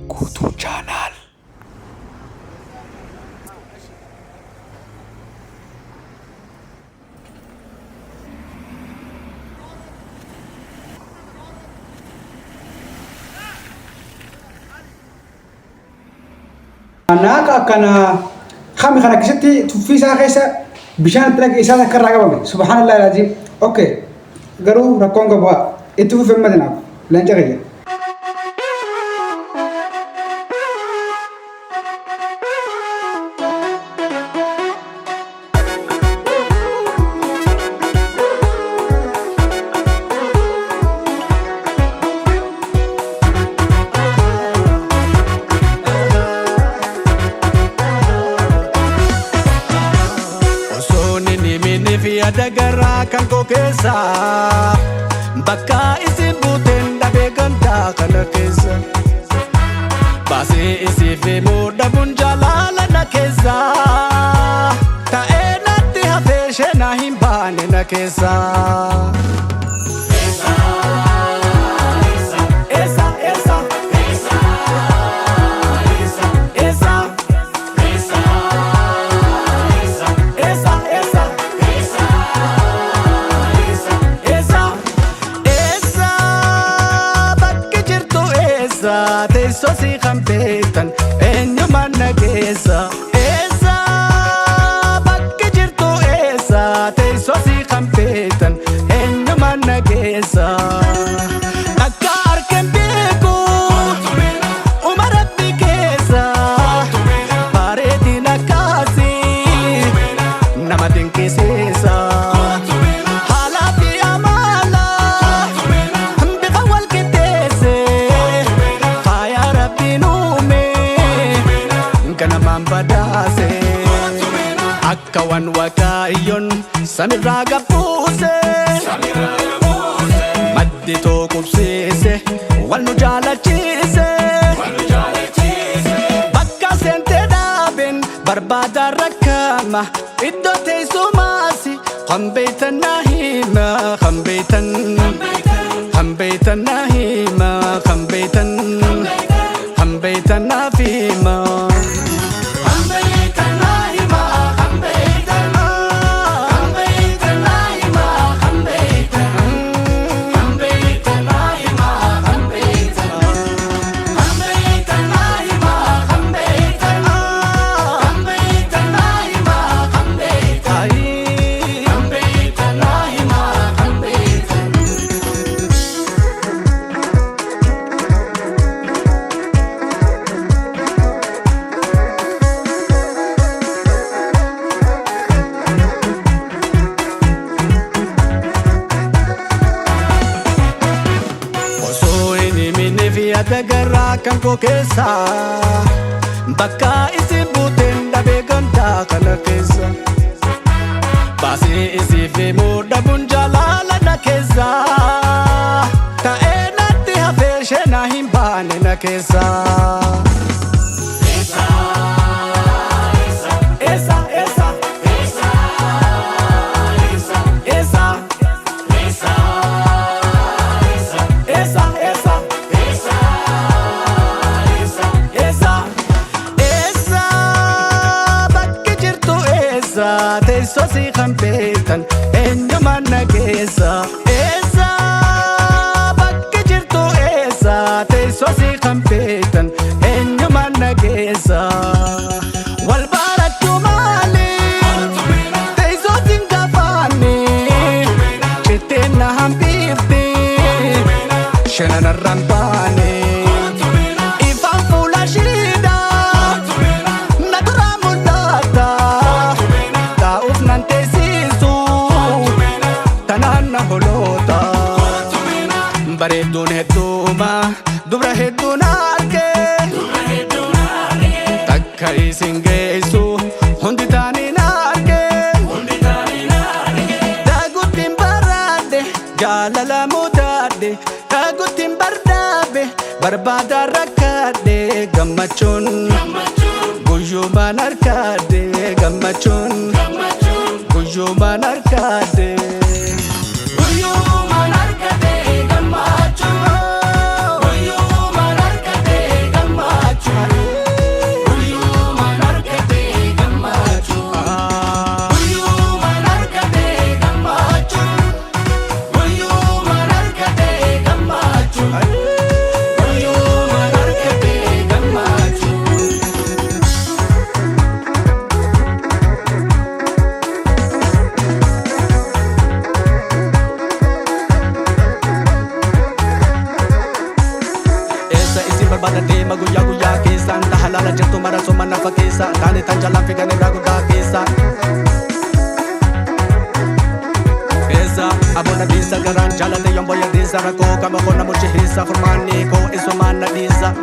Kutu channel. أنا كنا خامي خنا كشتي في ساعة خيسة بيشان تلاقي إسالة كرّاقة سبحان الله العظيم أوكي قالوا ركون قبوا إنتوا في المدينة لين جاية Dagara kan ko kesa baka isi buten da beganta kana kesa basi isi fe moda bunjalala na kesa ta enati hafeshe na himbane na kesa Sosi kampetan enyo manna kesa esa bakke jirtu esa te sosi kampetan enyo manna kesa akka arken beku umaratti kesa paredina kasi nama dinkisesa Kawan wakayon samira gapuse maddi to kubsise wal nujalachise bakka sente daben barbada rakama iddo te sumasi khambeitan nahima khambeitan nahima khambeitan nafima Dagara kan ko kesa baka isi buten da beganta kana kesa basi isi fe moda bunjalala na kesa ta enati hafeshe na himbane na kesa sosi kampetan enyo manna kesa esa bakke jirtu esa te sosi kampetan enyo manna kesa wal baratu mali te sosi ngafani chitena hampirti shenana rampani bareedduun hedduuma dubra hedduun arge takka isin geessu hundi taaniin arge daaguttiin baraadde jaalala mutaadde daaguttiin bardaabe barbaada rakkaadde gammachuun guyyumaan harkaadde gammachuun guyyumaan harkaadde Gamma deema guyyaa guyyaa keessa nda halaala jirtu mara soma nafa keessa taane tan jalaan figan irraa guddaa keessa keessa abona dhiisa garaan jaalale yombo ya dhiisa rakkoo kama konna muchi hiisa furmaanni koo isumaan na dhiisa